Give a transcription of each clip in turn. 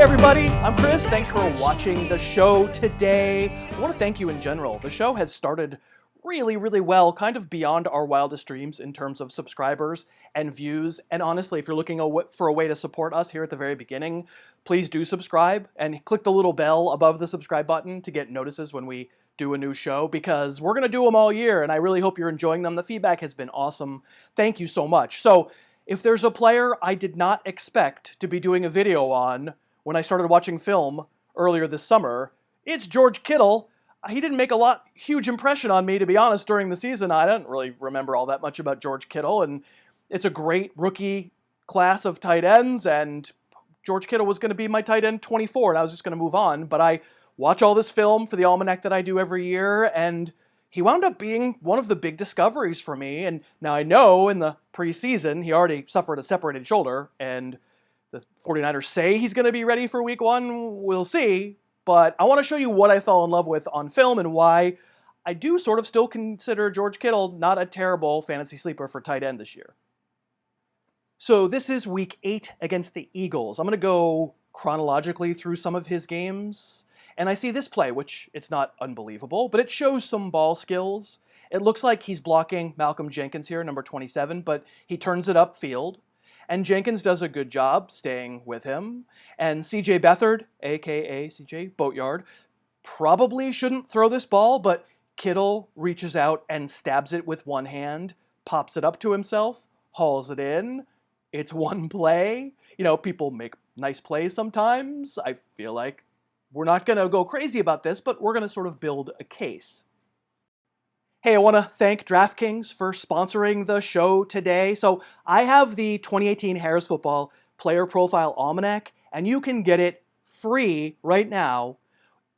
everybody, I'm Chris. Thanks for watching the show today. I want to thank you in general. The show has started really well, kind of beyond our wildest dreams in terms of subscribers and views. And honestly, if you're looking for a way to support us here at the very beginning, please do subscribe and click the little bell above the subscribe button to get notices when we do a new show, because we're going to do them all year, and I really hope you're enjoying them. The feedback has been awesome. Thank you so much. So if there's a player I did not expect to be doing a video on when I started watching film earlier this summer, it's George Kittle. He didn't make a huge impression on me, to be honest, during the season. I didn't really remember all that much about George Kittle, and it's a great rookie class of tight ends, and George Kittle was going to be my tight end 24, and I was just going to move on. But I watch all this film for the almanac that I do every year, and he wound up being one of the big discoveries for me. And now I know in the preseason he already suffered a separated shoulder, and the 49ers say he's going to be ready for week one. We'll see. But I want to show you what I fell in love with on film and why I do sort of still consider George Kittle not a terrible fantasy sleeper for tight end this year. So this is week 8 against the Eagles. I'm going to go chronologically through some of his games. And I see this play, which it's not unbelievable, but it shows some ball skills. It looks like he's blocking Malcolm Jenkins here, number 27, but he turns it upfield. And Jenkins does a good job staying with him. And CJ Beathard, a.k.a. CJ Boatyard, probably shouldn't throw this ball, but Kittle reaches out and stabs it with one hand, pops it up to himself, hauls it in. It's one play. You know, people make nice plays sometimes. I feel like we're not going to go crazy about this, but we're going to sort of build a case. Hey, I want to thank DraftKings for sponsoring the show today. So I have the 2018 Harris Football Player Profile Almanac, and you can get it free right now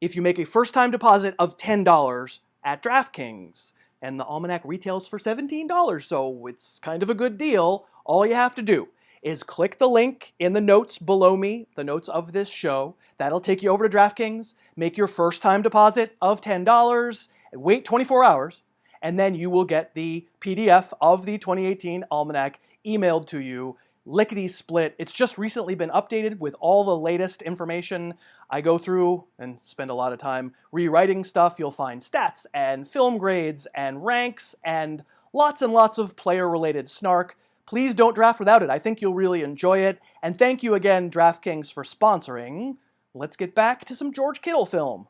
if you make a first-time deposit of $10 at DraftKings. And the almanac retails for $17, so it's kind of a good deal. All you have to do is click the link in the notes below me, the notes of this show. That'll take you over to DraftKings, make your first-time deposit of $10, wait 24 hours, and then you will get the PDF of the 2018 Almanac emailed to you, lickety-split. It's just recently been updated with all the latest information. I go through and spend a lot of time rewriting stuff. You'll find stats and film grades and ranks and lots of player-related snark. Please don't draft without it. I think you'll really enjoy it. And thank you again, DraftKings, for sponsoring. Let's get back to some George Kittle film.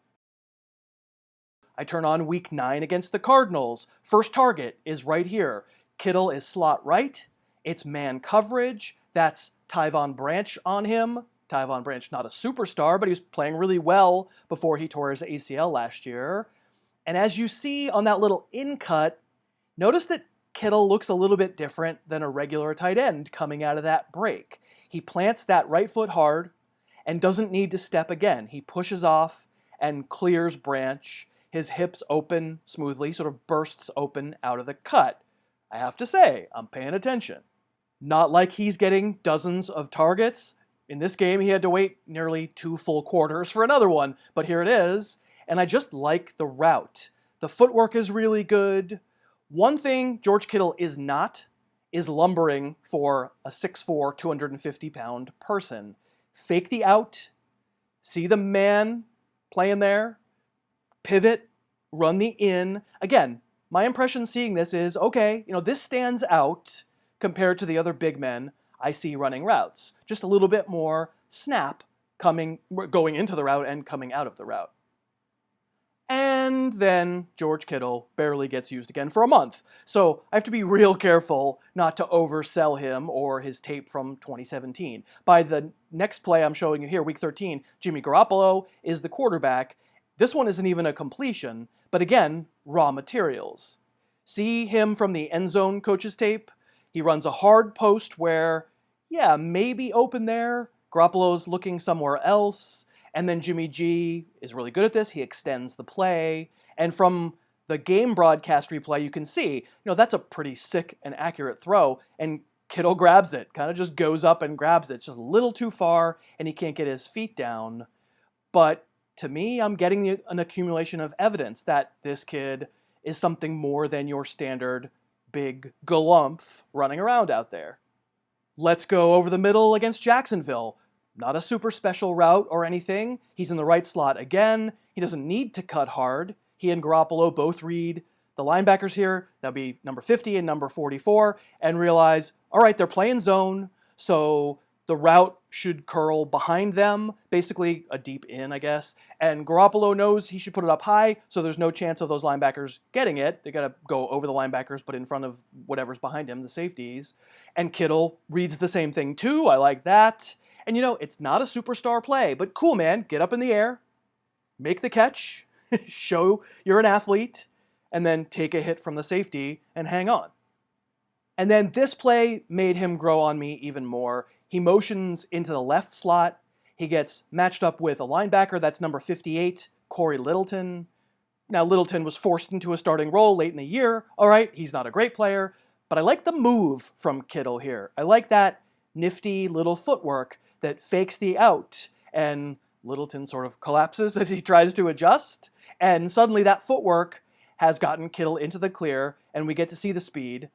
I turn on week 9 against the Cardinals. First target is right here. Kittle is slot right. It's man coverage. That's Tyvon Branch on him. Tyvon Branch, not a superstar, but he was playing really well before he tore his ACL last year. And as you see on that little in cut, notice that Kittle looks a little bit different than a regular tight end coming out of that break. He plants that right foot hard and doesn't need to step again. He pushes off and clears Branch. His hips open smoothly, sort of bursts open out of the cut. I have to say, I'm paying attention. Not like he's getting dozens of targets. In this game, he had to wait nearly 2 full quarters for another one, but here it is. And I just like the route. The footwork is really good. One thing George Kittle is not is lumbering for a 6'4", 250-pound person. Fake the out, see the man playing there, pivot, run the in. Again, my impression seeing this is, okay, this stands out compared to the other big men I see running routes. Just a little bit more snap going into the route and coming out of the route. And then George Kittle barely gets used again for a month. So I have to be real careful not to oversell him or his tape from 2017. By the next play I'm showing you here, week 13, Jimmy Garoppolo is the quarterback. This one isn't even a completion, but again, raw materials. See him from the end zone coach's tape? He runs a hard post where, yeah, maybe open there. Garoppolo's looking somewhere else. And then Jimmy G is really good at this. He extends the play. And from the game broadcast replay, you can see, that's a pretty sick and accurate throw. And Kittle grabs it, kind of just goes up and grabs it. It's just a little too far, and he can't get his feet down. But to me, I'm getting an accumulation of evidence that this kid is something more than your standard big galumph running around out there. Let's go over the middle against Jacksonville. not a super special route or anything. He's in the right slot again. He doesn't need to cut hard. He and Garoppolo both read the linebackers here, that'll be number 50 and number 44, and realize, all right, they're playing zone, so the route should curl behind them, basically a deep in, I guess. And Garoppolo knows he should put it up high, so there's no chance of those linebackers getting it. They got to go over the linebackers, but in front of whatever's behind him, the safeties. And Kittle reads the same thing too. I like that. And it's not a superstar play, but cool, man. Get up in the air, make the catch, show you're an athlete, and then take a hit from the safety and hang on. And then this play made him grow on me even more. He motions into the left slot. He gets matched up with a linebacker, that's number 58, Corey Littleton. Now, Littleton was forced into a starting role late in the year. All right, he's not a great player, but I like the move from Kittle here. I like that nifty little footwork that fakes the out, and Littleton sort of collapses as he tries to adjust, and suddenly that footwork has gotten Kittle into the clear, and we get to see the speed.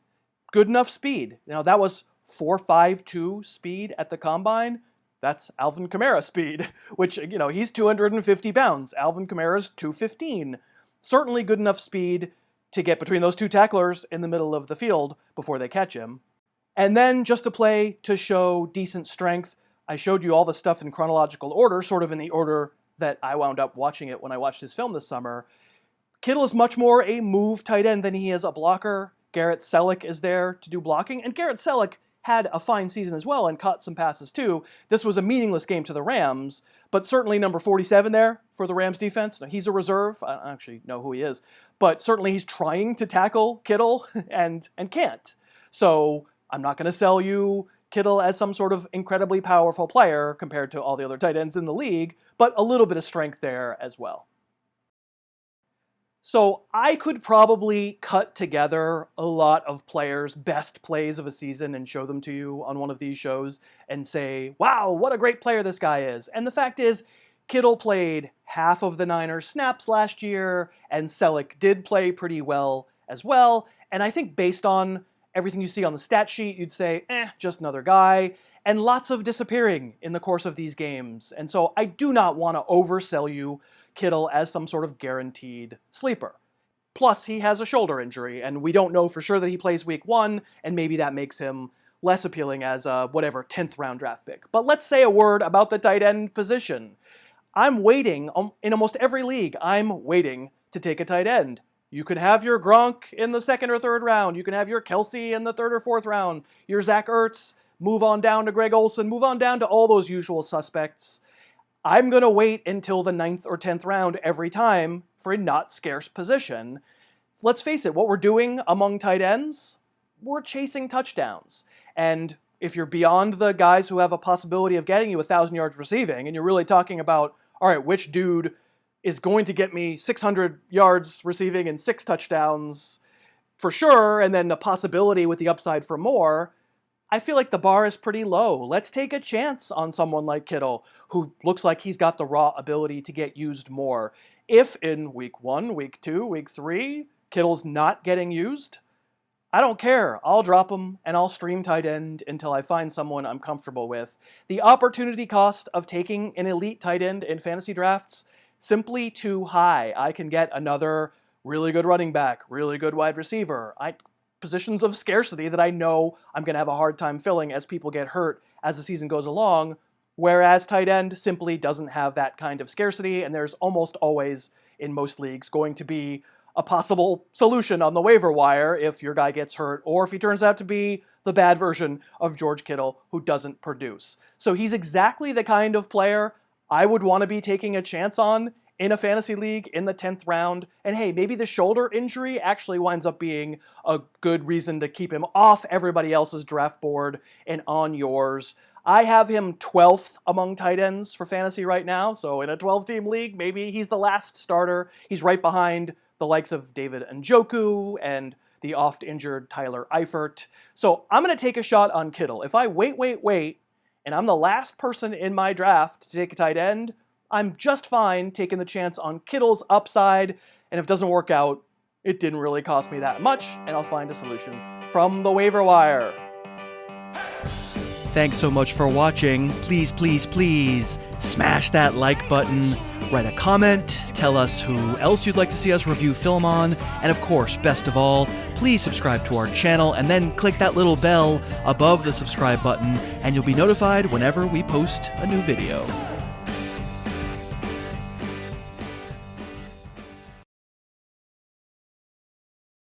Good enough speed. That was 4.52 speed at the combine. That's Alvin Kamara speed, which, he's 250 pounds. Alvin Kamara's 215. Certainly good enough speed to get between those two tacklers in the middle of the field before they catch him. And then just a play to show decent strength. I showed you all the stuff in chronological order, sort of in the order that I wound up watching it when I watched his film this summer. Kittle is much more a move tight end than he is a blocker. Garrett Selleck is there to do blocking, and Garrett Selleck had a fine season as well and caught some passes too. This was a meaningless game to the Rams, but certainly number 47 there for the Rams defense. Now, he's a reserve. I don't actually know who he is, but certainly he's trying to tackle Kittle and can't. So I'm not going to sell you Kittle as some sort of incredibly powerful player compared to all the other tight ends in the league, but a little bit of strength there as well. So I could probably cut together a lot of players' best plays of a season and show them to you on one of these shows and say, wow, what a great player this guy is. And the fact is, Kittle played half of the Niners' snaps last year, and Selleck did play pretty well as well. And I think based on everything you see on the stat sheet, you'd say, just another guy. And lots of disappearing in the course of these games. And so I do not want to oversell you Kittle as some sort of guaranteed sleeper. Plus, he has a shoulder injury, and we don't know for sure that he plays week 1, and maybe that makes him less appealing as a 10th round draft pick. But let's say a word about the tight end position. I'm waiting, in almost every league, I'm waiting to take a tight end. You could have your Gronk in the 2nd or 3rd round. You can have your Kelsey in the 3rd or 4th round. Your Zach Ertz, move on down to Greg Olsen, move on down to all those usual suspects. I'm going to wait until the 9th or 10th round every time for a not scarce position. Let's face it, what we're doing among tight ends, we're chasing touchdowns. And if you're beyond the guys who have a possibility of getting you 1,000 yards receiving, and you're really talking about, all right, which dude is going to get me 600 yards receiving and 6 touchdowns for sure, and then a possibility with the upside for more, I feel like the bar is pretty low. Let's take a chance on someone like Kittle, who looks like he's got the raw ability to get used more. If in week 1, week 2, week 3, Kittle's not getting used, I don't care. I'll drop him and I'll stream tight end until I find someone I'm comfortable with. The opportunity cost of taking an elite tight end in fantasy drafts, simply too high. I can get another really good running back, really good wide receiver. Positions of scarcity that I know I'm going to have a hard time filling as people get hurt as the season goes along, whereas tight end simply doesn't have that kind of scarcity, and there's almost always, in most leagues, going to be a possible solution on the waiver wire if your guy gets hurt, or if he turns out to be the bad version of George Kittle who doesn't produce. So he's exactly the kind of player I would want to be taking a chance on in a fantasy league in the 10th round. And hey, maybe the shoulder injury actually winds up being a good reason to keep him off everybody else's draft board and on yours. I have him 12th among tight ends for fantasy right now. So in a 12-team league, maybe he's the last starter. He's right behind the likes of David Njoku and the oft-injured Tyler Eifert. So I'm going to take a shot on Kittle. If I wait, and I'm the last person in my draft to take a tight end, I'm just fine taking the chance on Kittle's upside, and if it doesn't work out, it didn't really cost me that much, and I'll find a solution from the waiver wire. Thanks so much for watching. Please, please, please smash that like button, write a comment, tell us who else you'd like to see us review film on, and of course, best of all, please subscribe to our channel and then click that little bell above the subscribe button and you'll be notified whenever we post a new video.